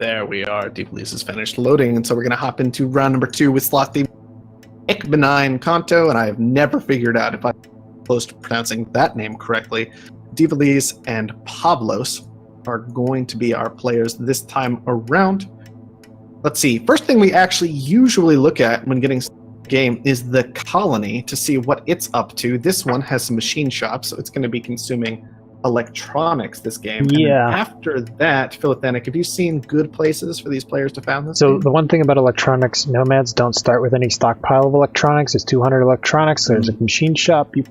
There we are. Deep Lease is finished loading, and so we're going to hop into round number 2 with slot theme Benign Kanto, and I have never figured out if I'm close to pronouncing that name correctly. Divaliz and Pavlos are going to be our players this time around. Let's see. First thing we actually usually look at when getting game is the colony to see what it's up to. This one has some machine shops, so it's going to be consuming electronics this game. Yeah. And after that, Philothenic, have you seen good places for these players to found this So game? the one thing about electronics, nomads don't start with any stockpile of electronics. There's 200 electronics. There's a machine shop. You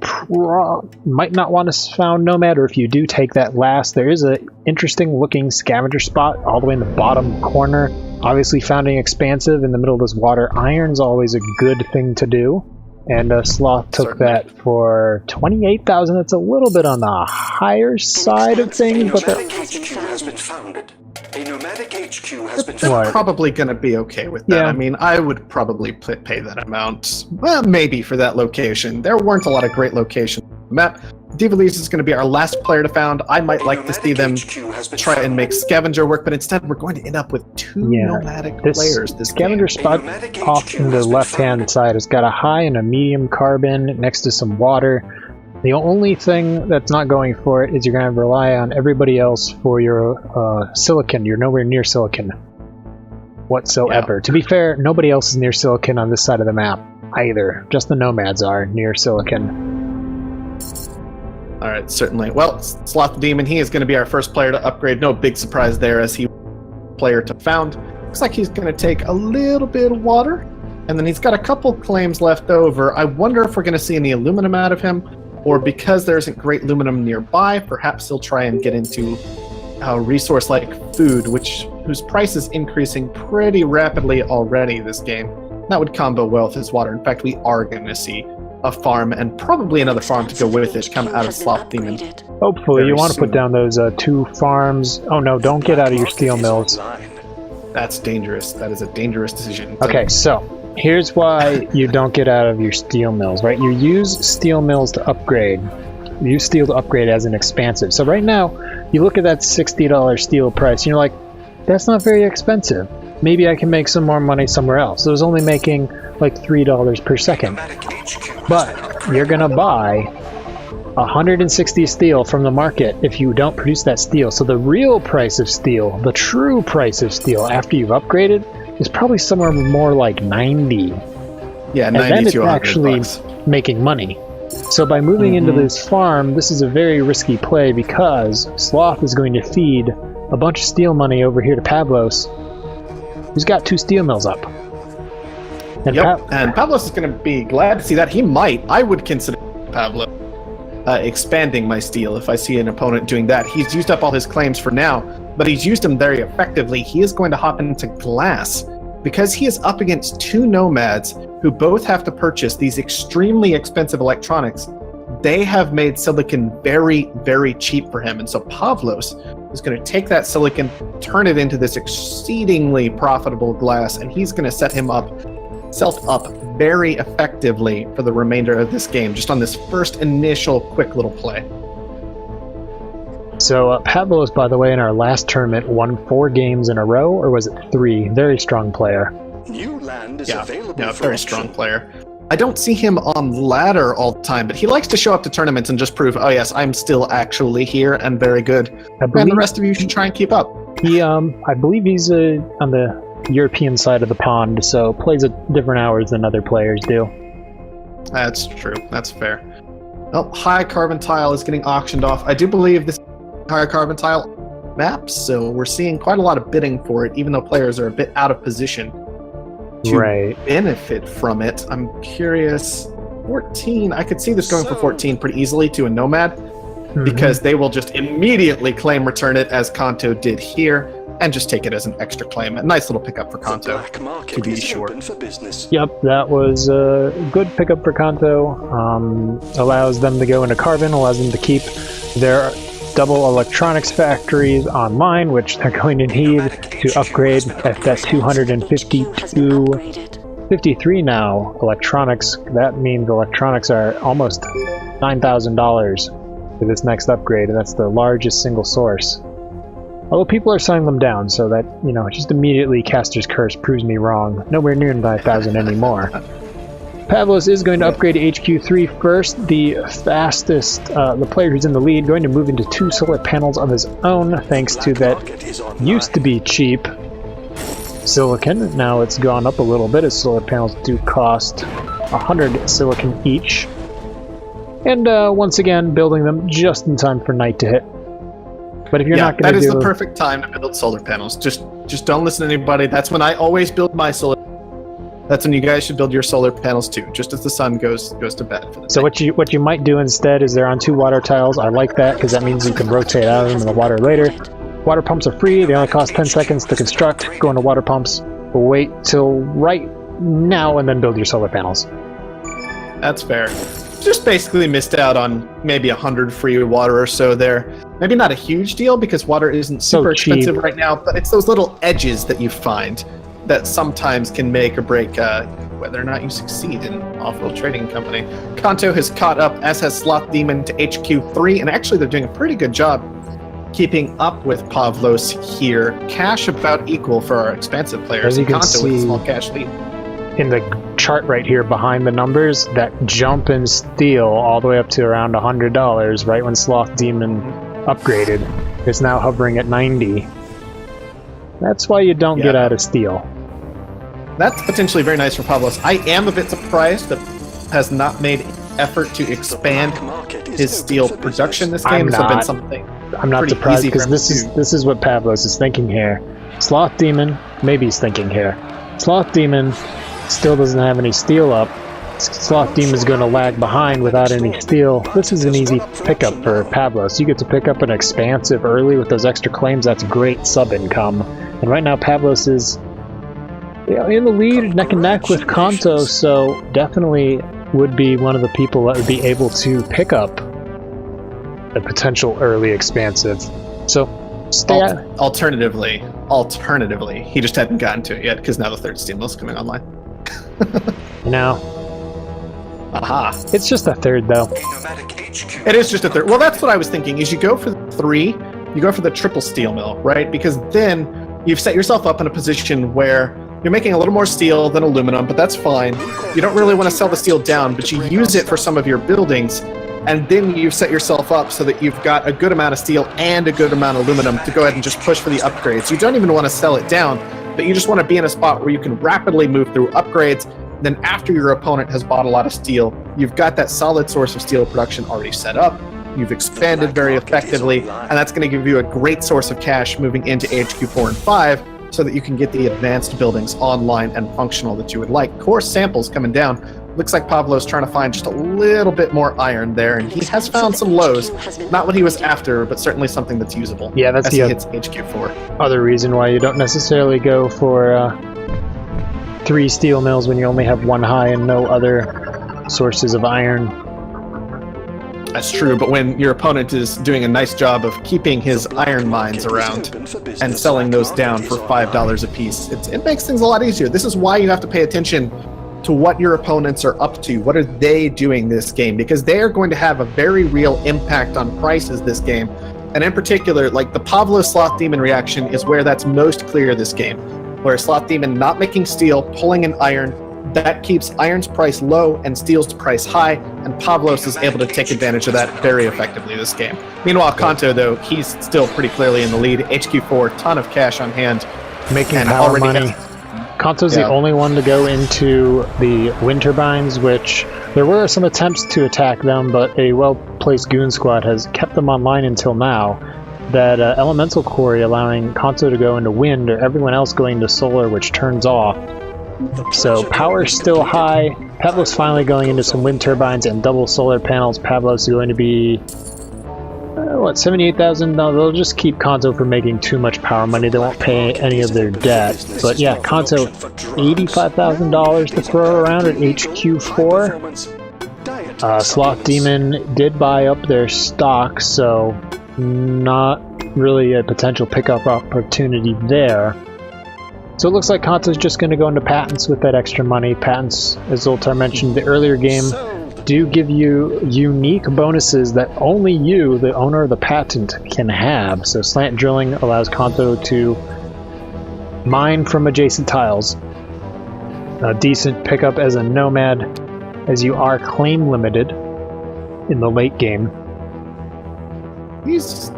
might not want to found nomad, or if you do, take that last. There is an interesting looking scavenger spot all the way in the bottom corner. Obviously founding expansive in the middle of this water. Iron's always a good thing to do. And Sloth took Certainly. that for 28,000. It's a little bit on the higher side of things, but nomadic HQ has been founded. A nomadic HQ has been They're What? founded. probably going to be okay with that. Yeah. I mean, I would probably pay that amount. Well, maybe for that location. There weren't a lot of great locations on the map. Divaliz is going to be our last player to found. I might like to see them try and make scavenger work, but instead we're going to end up with 2 nomadic This players this scavenger game. spot off in the left-hand side has got a high and a medium carbon next to some water. The only thing that's not going for it is you're going to rely on everybody else for your silicon. You're nowhere near silicon whatsoever. Yeah. To be fair, nobody else is near silicon on this side of the map either. Just the nomads are near silicon. All right, certainly. Well, Sloth the Demon, he is going to be our first player to upgrade. No big surprise there as he player to found. Looks like he's going to take a little bit of water, and then he's got a couple claims left over. I wonder if we're going to see any aluminum out of him, or because there isn't great aluminum nearby, perhaps he'll try and get into a resource like food, whose price is increasing pretty rapidly already this game. That would combo well with his water. In fact, we are going to see a farm and probably another farm to go with it come out of Sloth Demon. Hopefully, Very you want to put soon. down those 2 farms. Oh no, don't get out of your steel mills. That's dangerous. That is a dangerous decision. Okay, so here's why you don't get out of your steel mills, right? You use steel mills to upgrade. You use steel to upgrade as an expansive. So right now, you look at that $60 steel price, and you're like, that's not very expensive. Maybe I can make some more money somewhere else. So I was only making like $3 per second. But you're gonna buy 160 steel from the market if you don't produce that steel. So the real price of steel, the true price of steel after you've upgraded, is probably somewhere more like 90. Yeah, And 90 then it's to 100 actually bucks. making money. So by moving into this farm, this is a very risky play because Sloth is going to feed a bunch of steel money over here to Pavlos, who's got 2 steel mills up. And Yep, and Pavlos is going to be glad to see that. I would consider Pavlos expanding my steel if I see an opponent doing that. He's used up all his claims for now, but he's used them very effectively. He is going to hop into glass because he is up against 2 nomads who both have to purchase these extremely expensive electronics. They have made silicon very, very cheap for him, and so Pavlos is going to take that silicon, turn it into this exceedingly profitable glass, and he's going to set himself up very effectively for the remainder of this game, just on this first initial quick little play. So Pavlos, by the way, in our last tournament, won 4 games in a row, or was it 3? Very strong player. New land is Yeah, available for very auction. strong player. I don't see him on ladder all the time, but he likes to show up to tournaments and just prove, oh yes, I'm still actually here and very good. I And believe the rest of you should try and keep up. I believe he's on the European side of the pond, so plays at different hours than other players do. That's true. That's fair. Well, high carbon tile is getting auctioned off. I do believe this high carbon tile maps, so we're seeing quite a lot of bidding for it, even though players are a bit out of position to Right. benefit from it. I'm curious. 14. I could see this going for 14 pretty easily to a nomad, because they will just immediately claim return it as Kanto did here, and just take it as an extra claim. A nice little pickup for The Kanto, black market to be is sure. open for business. Yep, that was a good pickup for Kanto. Allows them to go into carbon, allows them to keep their double electronics factories online, which they're going to need to upgrade at that 252, 53 now electronics. That means electronics are almost $9,000 for this next upgrade, and that's the largest single source. Although people are selling them down, so that, you know, just immediately Caster's Curse proves me wrong. Nowhere near 9,000 anymore. Pavlos is going to upgrade to HQ3 first. The fastest, the player who's in the lead, going to move into 2 solar panels of his own, thanks to that used to be cheap silicon. Now it's gone up a little bit, as solar panels do cost 100 silicon each. And once again, building them just in time for night to hit. But if you're not going to that is the perfect time to build solar panels. Just don't listen to anybody. That's when I always build my solar. That's when you guys should build your solar panels too, just as the sun goes to bed for the So night. what you might do instead is they're on 2 water tiles. I like that because that means you can rotate out of them in the water later. Water pumps are free. They only cost 10 seconds to construct. Go into water pumps. Wait till right now and then build your solar panels. That's fair. Just basically missed out on maybe 100 free water or so there. Maybe not a huge deal because water isn't super expensive right now, but it's those little edges that you find that sometimes can make or break whether or not you succeed in Offworld Trading Company. Kanto has caught up, as has Sloth Demon, to HQ3, and actually they're doing a pretty good job keeping up with Pavlos here. Cash about equal for our expansive players. As you can Kanto with a see small cash lead. in the chart right here behind the numbers, that jump in steel all the way up to around $100 right when Sloth Demon upgraded is now hovering at 90. That's why you don't get out of steel. That's potentially very nice for Pavlos. I am a bit surprised that has not made effort to expand his steel production this game. This has been something. I'm not surprised because this is what Pavlos is thinking here. Sloth Demon, maybe he's thinking here. Sloth Demon still doesn't have any steel up. Sloth Demon is going to lag behind without any steel. This is an easy pickup for Pavlos. You get to pick up an expansive early with those extra claims. That's great sub-income. And right now Pavlos is in the lead, neck and neck with Kanto, so definitely would be one of the people that would be able to pick up a potential early expansive. So stay Alternatively, he just hadn't gotten to it yet because now the 3rd steel mill is coming online. Now, it's just a 3rd though. It is just a 3rd. Well, that's what I was thinking. Is you go for the 3, you go for the triple steel mill, right? Because then you've set yourself up in a position where you're making a little more steel than aluminum, but that's fine. You don't really want to sell the steel down, but you use it for some of your buildings, and then you've set yourself up so that you've got a good amount of steel and a good amount of aluminum to go ahead and just push for the upgrades. You don't even want to sell it down, but you just want to be in a spot where you can rapidly move through upgrades. Then after your opponent has bought a lot of steel, you've got that solid source of steel production already set up. You've expanded very effectively, and that's going to give you a great source of cash moving into HQ4 and 5 so that you can get the advanced buildings online and functional that you would like. Core samples coming down. Looks like Pavlo's trying to find just a little bit more iron there, and he has found some lows. Not what he was after, but certainly something that's usable. Yeah, that's as he hits HQ4. Other reason why you don't necessarily go for 3 steel mills when you only have 1 high and no other sources of iron. That's true, but when your opponent is doing a nice job of keeping his iron mines around and selling those down for $5 a piece, it makes things a lot easier. This is why you have to pay attention to what your opponents are up to. What are they doing this game? Because they are going to have a very real impact on prices this game. And in particular, like the Pavlos Sloth Demon reaction is where that's most clear this game. Where Sloth Demon not making steel, pulling an iron, that keeps iron's price low and steel's price high, and Pavlos is able to take advantage of that very effectively this game. Meanwhile, Kanto, though, he's still pretty clearly in the lead. HQ4, ton of cash on hand. Making power money. Kanto's the only one to go into the wind turbines, which there were some attempts to attack them, but a well-placed goon squad has kept them online until now. That elemental quarry allowing Kanto to go into wind, or everyone else going to solar, which turns off. So power's still high. Pavlos finally going into some wind turbines and double solar panels. Pavlos is going to be, what, 78,000? No, they'll just keep Kanto from making too much power money. They won't pay any of their debt. But yeah, Kanto, $85,000 to throw around at HQ4. Sloth Demon did buy up their stock, so not really a potential pickup opportunity there. So it looks like Kanto's just going to go into patents with that extra money. Patents, as Zoltar mentioned the earlier game, do give you unique bonuses that only you, the owner of the patent, can have. So slant drilling allows Kanto to mine from adjacent tiles. A decent pickup as a nomad, as you are claim limited in the late game. These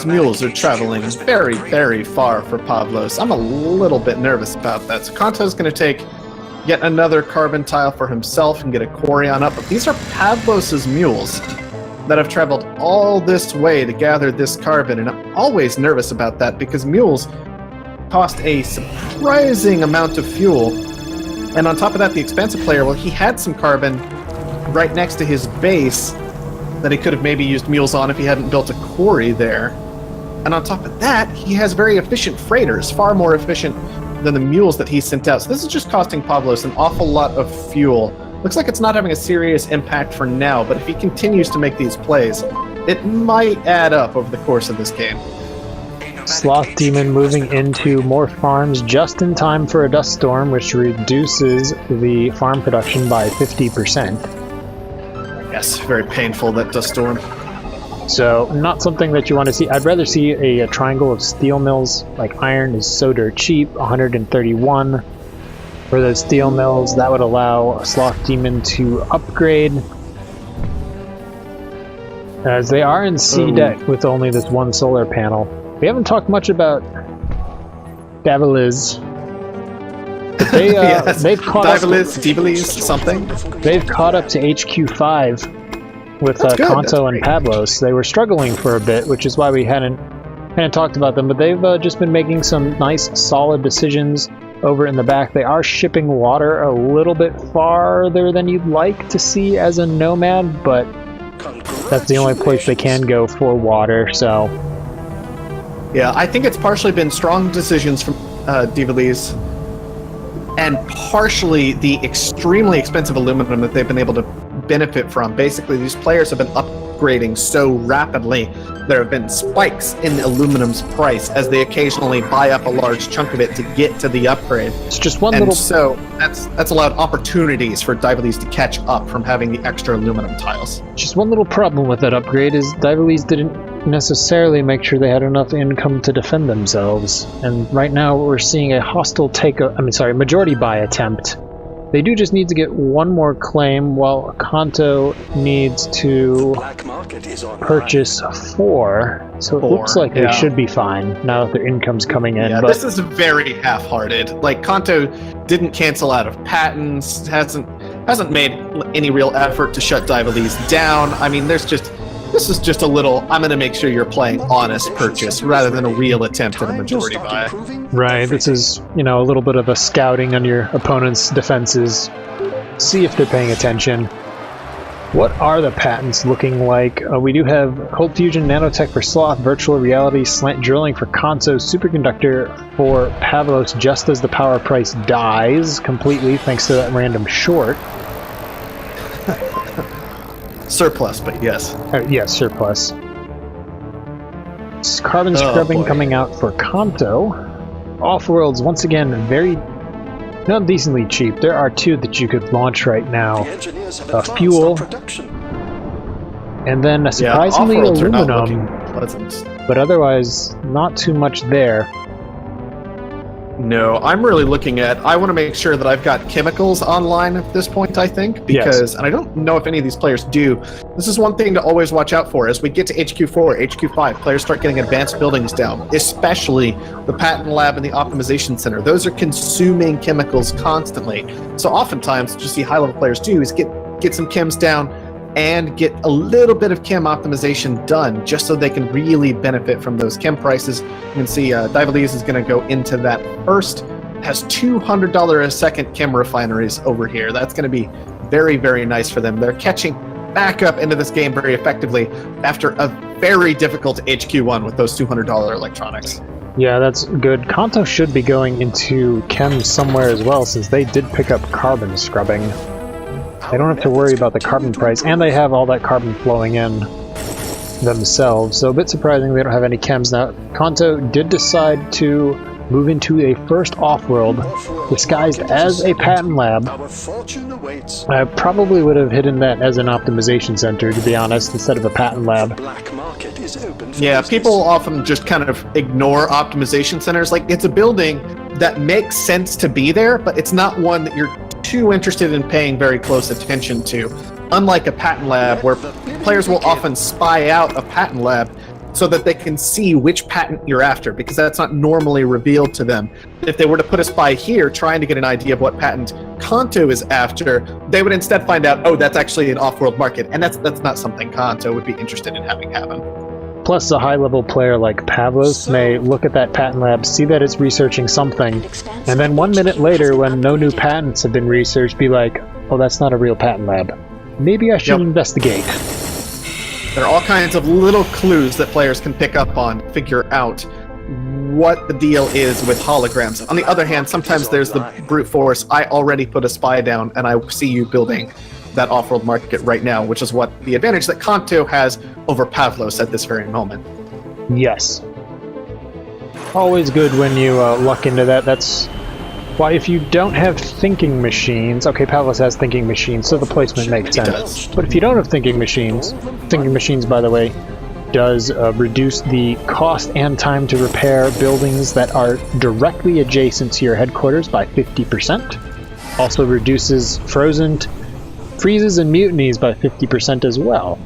mules are traveling very, very far for Pavlos. I'm a little bit nervous about that. So Kanto's going to take yet another carbon tile for himself and get a quarry on up. But these are Pavlos's mules that have traveled all this way to gather this carbon. And I'm always nervous about that because mules cost a surprising amount of fuel. And on top of that, the expansive player, well, he had some carbon right next to his base that he could have maybe used mules on if he hadn't built a quarry there. And on top of that, he has very efficient freighters, far more efficient than the mules that he sent out. So this is just costing Pavlos an awful lot of fuel. Looks like it's not having a serious impact for now, but if he continues to make these plays, it might add up over the course of this game. Sloth Demon moving into more farms just in time for a dust storm, which reduces the farm production by 50%. Yes, very painful, that dust storm. So, not something that you want to see. I'd rather see a triangle of steel mills. Like, iron is so dirt cheap, 131 for those steel mills. That would allow Sloth Demon to upgrade, as they are in C deck with only this one solar panel. We haven't talked much about Daviliz. They, yes. They've caught Divaliz, something. They've caught up to HQ5 with Kanto and Pavlos. They were struggling for a bit, which is why we hadn't talked about them, but they've just been making some nice, solid decisions over in the back. They are shipping water a little bit farther than you'd like to see as a nomad, but that's the only place they can go for water, so... Yeah, I think it's partially been strong decisions from Divaliz, and partially the extremely expensive aluminum that they've been able to benefit from. Basically, these players have been upgrading so rapidly, there have been spikes in aluminum's price as they occasionally buy up a large chunk of it to get to the upgrade. It's just one and little... so that's allowed opportunities for Divaliz to catch up from having the extra aluminum tiles. Just one little problem with that upgrade is Divaliz didn't necessarily make sure they had enough income to defend themselves. And right now we're seeing a hostile majority buy attempt. They do just need to get one more claim, while Kanto needs to purchase 4. So it looks like they should be fine now that their income's coming in. Yeah, but this is very half-hearted. Like, Kanto didn't cancel out of patents, hasn't made any real effort to shut Divaliz down. I mean, this is just a little, I'm going to make sure you're playing honest purchase rather than a real attempt at a majority buy. Right, this is, a little bit of a scouting on your opponent's defenses. See if they're paying attention. What are the patents looking like? We do have Cold Fusion, Nanotech for Sloth, Virtual Reality, Slant Drilling for Kanto, Superconductor for Pavlos just as the power price dies completely thanks to that random short. Surplus, but yes. Yes, surplus. Carbon scrubbing coming out for Kanto. Offworld's once again not decently cheap. There are 2 that you could launch right now. Fuel, and then surprisingly aluminum. But otherwise, not too much there. No, I'm really looking at, I want to make sure that I've got chemicals online at this point, I think, because, and I don't know if any of these players do, this is one thing to always watch out for. As we get to HQ4, HQ5, players start getting advanced buildings down, especially the Patent Lab and the Optimization Center. Those are consuming chemicals constantly. So oftentimes, what you see high-level players do is get some chems down and get a little bit of chem optimization done just so they can really benefit from those chem prices. You can see Divaliz is going to go into that first. Has $200 a second chem refineries over here. That's going to be very, very nice for them. They're catching back up into this game very effectively after a very difficult HQ1 with those $200 electronics. Yeah, that's good. Kanto should be going into chem somewhere as well, since they did pick up carbon scrubbing. They don't have to worry about the carbon price, and they have all that carbon flowing in themselves. So a bit surprising they don't have any chems now. Kanto did decide to move into a first Offworld disguised as a patent lab. Our fortune awaits. I probably would have hidden that as an optimization center, to be honest, instead of a patent lab. Black market is open for Yeah, business. people often just kind of ignore optimization centers. Like, it's a building that makes sense to be there, but it's not one that you're too interested in paying very close attention to. Unlike a patent lab, where players will often spy out a patent lab so that they can see which patent you're after, because that's not normally revealed to them. If they were to put a spy here trying to get an idea of what patent Kanto is after, they would instead find out, oh, that's actually an off-world market, and that's not something Kanto would be interested in having happen. Plus, a high-level player like Pavlos may look at that patent lab, see that it's researching something, and then 1 minute later, when no new patents have been researched, be like, oh, that's not a real patent lab. Maybe I should investigate. There are all kinds of little clues that players can pick up on, figure out what the deal is with holograms. On the other hand, sometimes there's the brute force, I already put a spy down and I see you building that off-world market right now, which is what the advantage that Kanto has over Pavlos at this very moment. Yes. Always good when you luck into that. That's why if you don't have thinking machines... Okay, Pavlos has thinking machines, so the placement makes sense. does. But if you don't have thinking machines, by the way, does reduce the cost and time to repair buildings that are directly adjacent to your headquarters by 50%. Also reduces freezes and mutinies by 50% as well.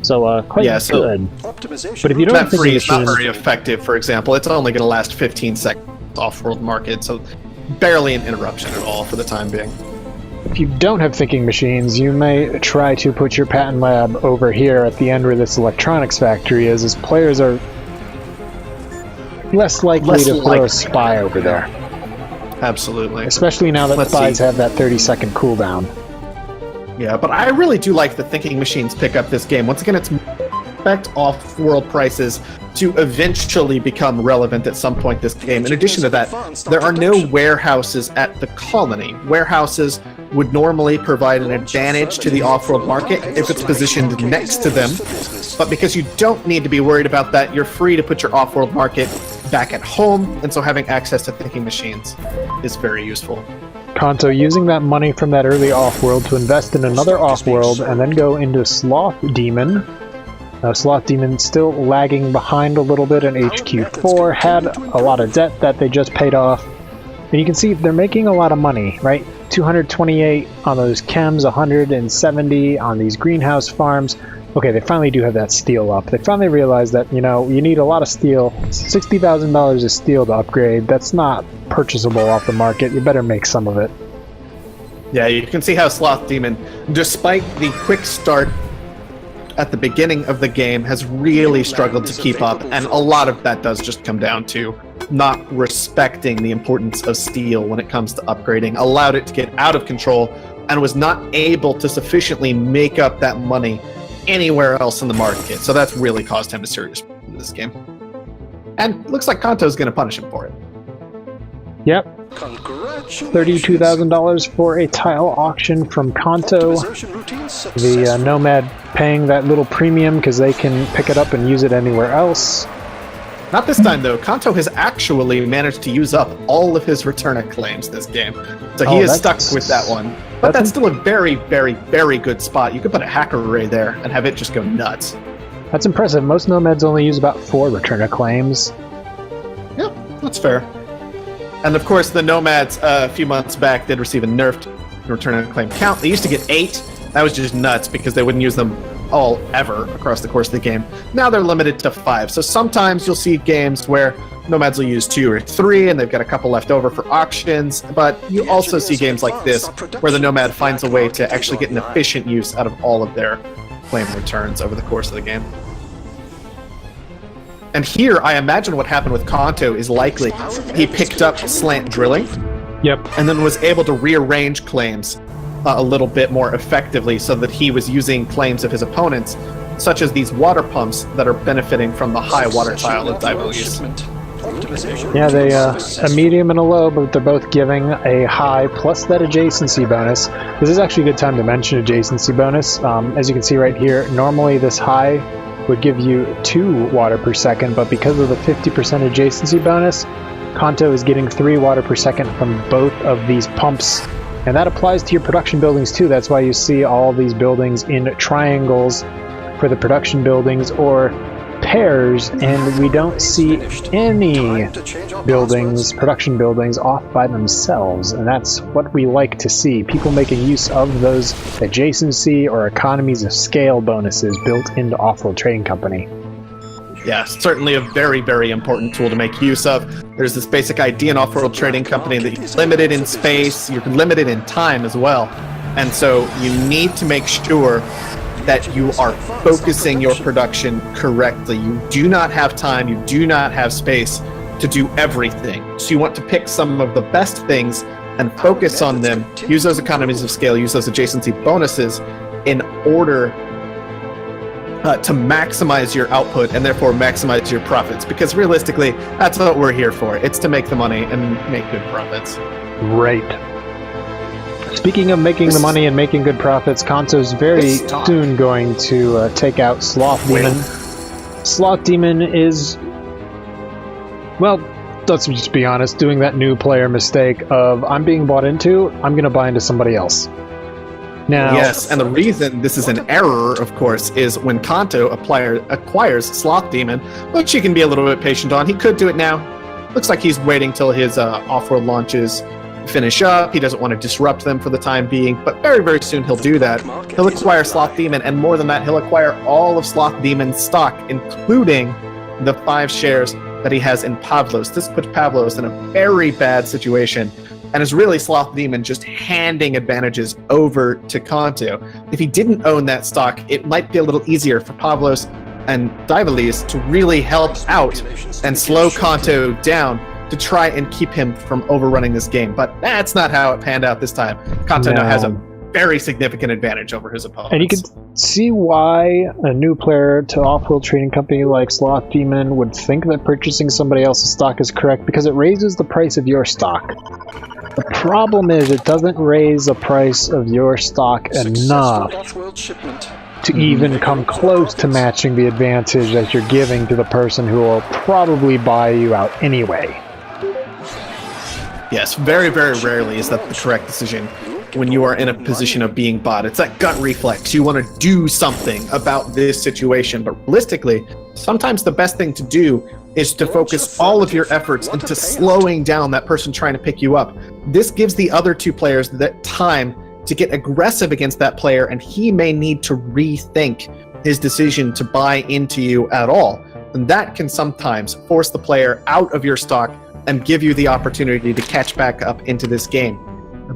So quite good. Optimization. But if you don't have That thinking freeze is not machines, very effective, for example. It's only going to last 15 seconds off-world market, so barely an interruption at all for the time being. if you don't have thinking machines, you may try to put your patent lab over here at the end where this electronics factory is, as players are less likely to throw a spy over there. Absolutely. Especially now that spies have that 30-second cooldown. Yeah, but I really do like the thinking machines pick up this game. Once again, it's expect off-world prices to eventually become relevant at some point this game. In addition to that, there are no warehouses at the colony. Warehouses would normally provide an advantage to the off-world market if it's positioned next to them. But because you don't need to be worried about that, you're free to put your off-world market back at home, and so having access to thinking machines is very useful. Kanto using that money from that early off-world to invest in another off-world and then go into Sloth Demon. Sloth Demon still lagging behind a little bit in HQ4, had a lot of debt that they just paid off. And you can see they're making a lot of money, right? 228 on those chems, 170 on these greenhouse farms. Okay, they finally do have that steel up. They finally realized that, you know, you need a lot of steel. $60,000 of steel to upgrade. That's not purchasable off the market. You better make some of it. Yeah, you can see how Sloth Demon, despite the quick start at the beginning of the game, has really struggled to keep up, and a lot of that does just come down to not respecting the importance of steel when it comes to upgrading, allowed it to get out of control, and was not able to sufficiently make up that money anywhere else in the market. So that's really caused him a serious problem in this game. And looks like Kanto's going to punish him for it. Yep. Congratulations. $32,000 for a tile auction from Kanto. The Nomad paying that little premium because they can pick it up and use it anywhere else. Not this time, though. Kanto has actually managed to use up all of his return claims this game. So he is stuck with that one. But that's still a very, very, very good spot. You could put a hacker array there and have it just go nuts. That's impressive. Most Nomads only use about 4 return claims. Yeah, that's fair. And of course, the Nomads a few months back did receive a nerfed return claim count. They used to get 8. That was just nuts because they wouldn't use them all ever across the course of the game. Now they're limited to 5. So sometimes you'll see games where Nomads will use 2 or 3 and they've got a couple left over for auctions. But you also see games like this where the Nomad finds a way to actually get an efficient use out of all of their claim returns over the course of the game. And here, I imagine what happened with Kanto is likely he picked up slant drilling. Yep. And then was able to rearrange claims a little bit more effectively so that he was using claims of his opponents, such as these water pumps that are benefiting from the high water tile of Divonius. Yeah, they a medium and a low, but they're both giving a high plus that adjacency bonus. This is actually a good time to mention adjacency bonus. As you can see right here, normally this high would give you 2 water per second, but because of the 50% adjacency bonus, Kanto is getting 3 water per second from both of these pumps, and that applies to your production buildings too. That's why you see all these buildings in triangles for the production buildings, or pairs, and we don't see any buildings, production buildings, off by themselves, and that's what we like to see. People making use of those adjacency or economies of scale bonuses built into Offworld Trading Company. Yeah, certainly a very, very important tool to make use of. There's this basic idea in Offworld Trading Company that you're limited in space, you're limited in time as well, and so you need to make sure that you are focusing your production correctly. You do not have time, you do not have space to do everything. So you want to pick some of the best things and focus on them, use those economies of scale, use those adjacency bonuses in order to maximize your output and therefore maximize your profits. Because realistically, that's what we're here for. It's to make the money and make good profits. Right. Speaking of making the money and making good profits, Kanto's very soon going to take out Sloth Demon. Sloth Demon is, well, let's just be honest, doing that new player mistake of, I'm being bought into, I'm going to buy into somebody else. Now, yes, and the reason this is an error, of course, is when Kanto acquires Sloth Demon, which he can be a little bit patient on. He could do it now. Looks like he's waiting till his Offworld launches finish up. He doesn't want to disrupt them for the time being, but very, very soon he'll do that. He'll acquire Sloth Demon, and more than that, he'll acquire all of Sloth Demon's stock, including the 5 shares that he has in Pavlos. This puts Pavlos in a very bad situation, and is really Sloth Demon just handing advantages over to Kanto. If he didn't own that stock, it might be a little easier for Pavlos and Divalis to really help out and slow Kanto down to try and keep him from overrunning this game. But that's not how it panned out this time. Kanto now has a very significant advantage over his opponents. And you can see why a new player to Offworld Trading Company like Sloth Demon would think that purchasing somebody else's stock is correct, because it raises the price of your stock. The problem is it doesn't raise the price of your stock enough to even come close to matching the advantage that you're giving to the person who will probably buy you out anyway. Yes, very, very rarely is that the correct decision when you are in a position of being bought. It's that gut reflex. You want to do something about this situation, but realistically, sometimes the best thing to do is to focus all of your efforts into slowing down that person trying to pick you up. This gives the other 2 players that time to get aggressive against that player, and he may need to rethink his decision to buy into you at all. And that can sometimes force the player out of your stock and give you the opportunity to catch back up into this game.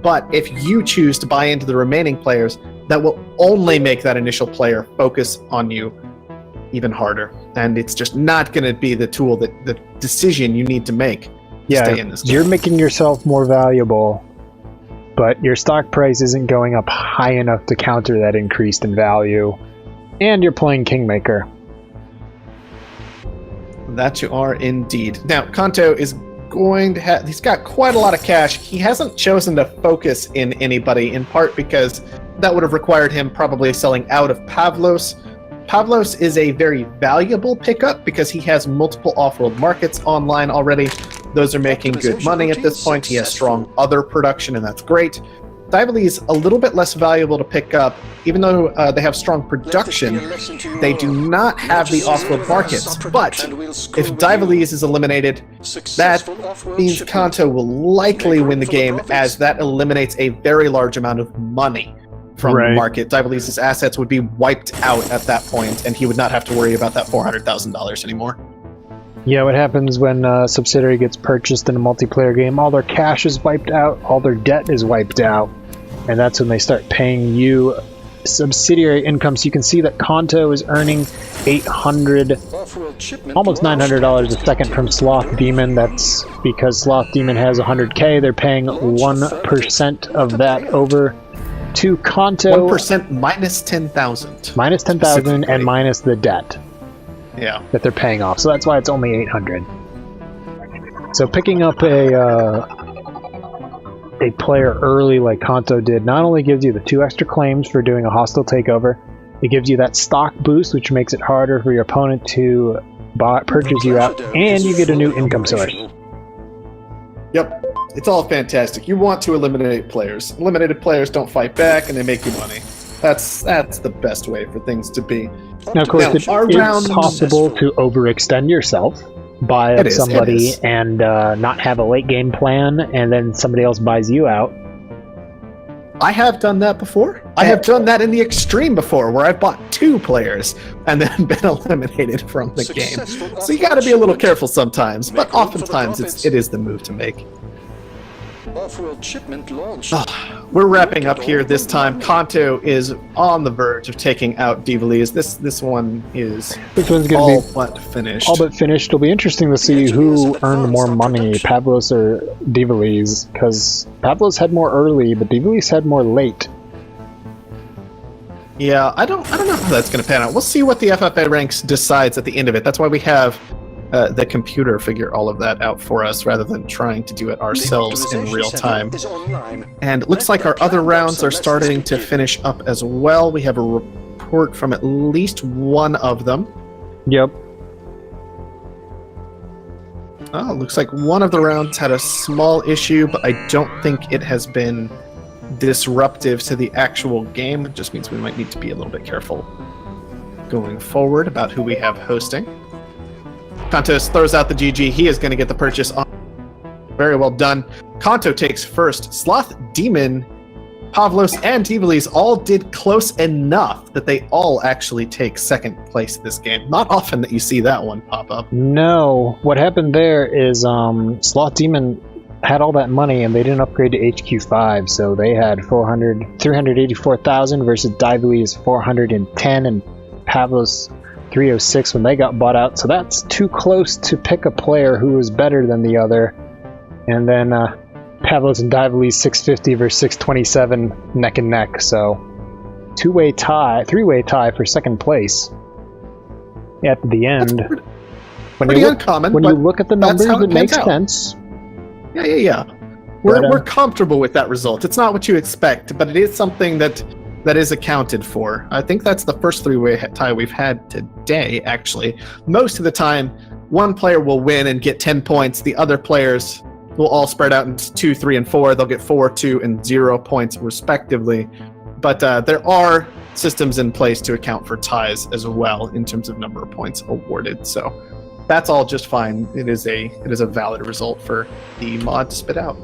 But if you choose to buy into the remaining players, that will only make that initial player focus on you even harder. And it's just not going to be the tool, that the decision you need to make to stay in this game. You're making yourself more valuable, but your stock price isn't going up high enough to counter that increase in value. And you're playing Kingmaker. That you are indeed. Now, Kanto is going to have, he's got quite a lot of cash. He hasn't chosen to focus in anybody, in part because that would have required him probably selling out of Pavlos. Pavlos is a very valuable pickup because he has multiple off-world markets online already. Those are making good money at this point. He has strong other production, and that's great. Dively is a little bit less valuable to pick up, even though they have strong production. They do not have the off-world markets, but if Dively's is eliminated, that means Kanto will likely win the game, as that eliminates a very large amount of money from the market. Dively's assets would be wiped out at that point, and he would not have to worry about that $400,000 anymore. Yeah, what happens when a subsidiary gets purchased in a multiplayer game? All their cash is wiped out, all their debt is wiped out, and that's when they start paying you subsidiary income. So you can see that Kanto is earning $800, almost $900 a second from Sloth Demon. That's because Sloth Demon has 100K. They're paying 1% of that over to Kanto. 1% minus 10,000. Minus 10,000 and minus the debt. Yeah, that they're paying off, so that's why it's only 800. So picking up a player early like Kanto did not only gives you the 2 extra claims for doing a hostile takeover, it gives you that stock boost, which makes it harder for your opponent to purchase you out, and you get a new income source. Yep. It's all fantastic. You want to eliminate players. Eliminated players don't fight back, and they make you money. That's the best way for things to be. Now, of course, Now, it's possible to overextend yourself, buy up somebody and not have a late game plan, and then somebody else buys you out. I have done that before. I have done that in the extreme before, where I've bought 2 players and then been eliminated from the game. So you got to be a little careful sometimes, but oftentimes it is the move to make. Offworld shipment launched. We're wrapping up here this time. Kanto is on the verge of taking out Divalis. This one is all but finished. All but finished. It'll be interesting to see who earned more money, Pavlos or Divalis, because Pavlos had more early, but Divalis had more late. Yeah, I don't know how that's going to pan out. We'll see what the FFA ranks decides at the end of it. That's why we have the computer figure all of that out for us rather than trying to do it ourselves in real time. And it looks like our other rounds are starting to finish up as well. We have a report from at least one of them. Yep. Oh, looks like one of the rounds had a small issue, but I don't think it has been disruptive to the actual game. It just means we might need to be a little bit careful going forward about who we have hosting. Kantos throws out the GG. He is going to get the purchase on. Very well done. Kanto takes first. Sloth, Demon, Pavlos, and Divalis all did close enough that they all actually take second place this game. Not often that you see that one pop up. No. What happened there is Sloth Demon had all that money and they didn't upgrade to HQ5, so they had 384,000 versus Divalis 410 and Pavlos 306 when they got bought out, so that's too close to pick a player who was better than the other. And then Pavlos and Divalis 650 versus 627 neck and neck, so three-way tie for second place at the end. Pretty uncommon, when you look at the numbers, it makes sense. Yeah. We're comfortable with that result. It's not what you expect, but it is something that is accounted for. I think that's the first three-way tie we've had today, actually. Most of the time, one player will win and get 10 points. The other players will all spread out into 2, 3, and 4. They'll get 4, 2, and 0 points, respectively. But there are systems in place to account for ties as well in terms of number of points awarded. So that's all just fine. It is a valid result for the mod to spit out.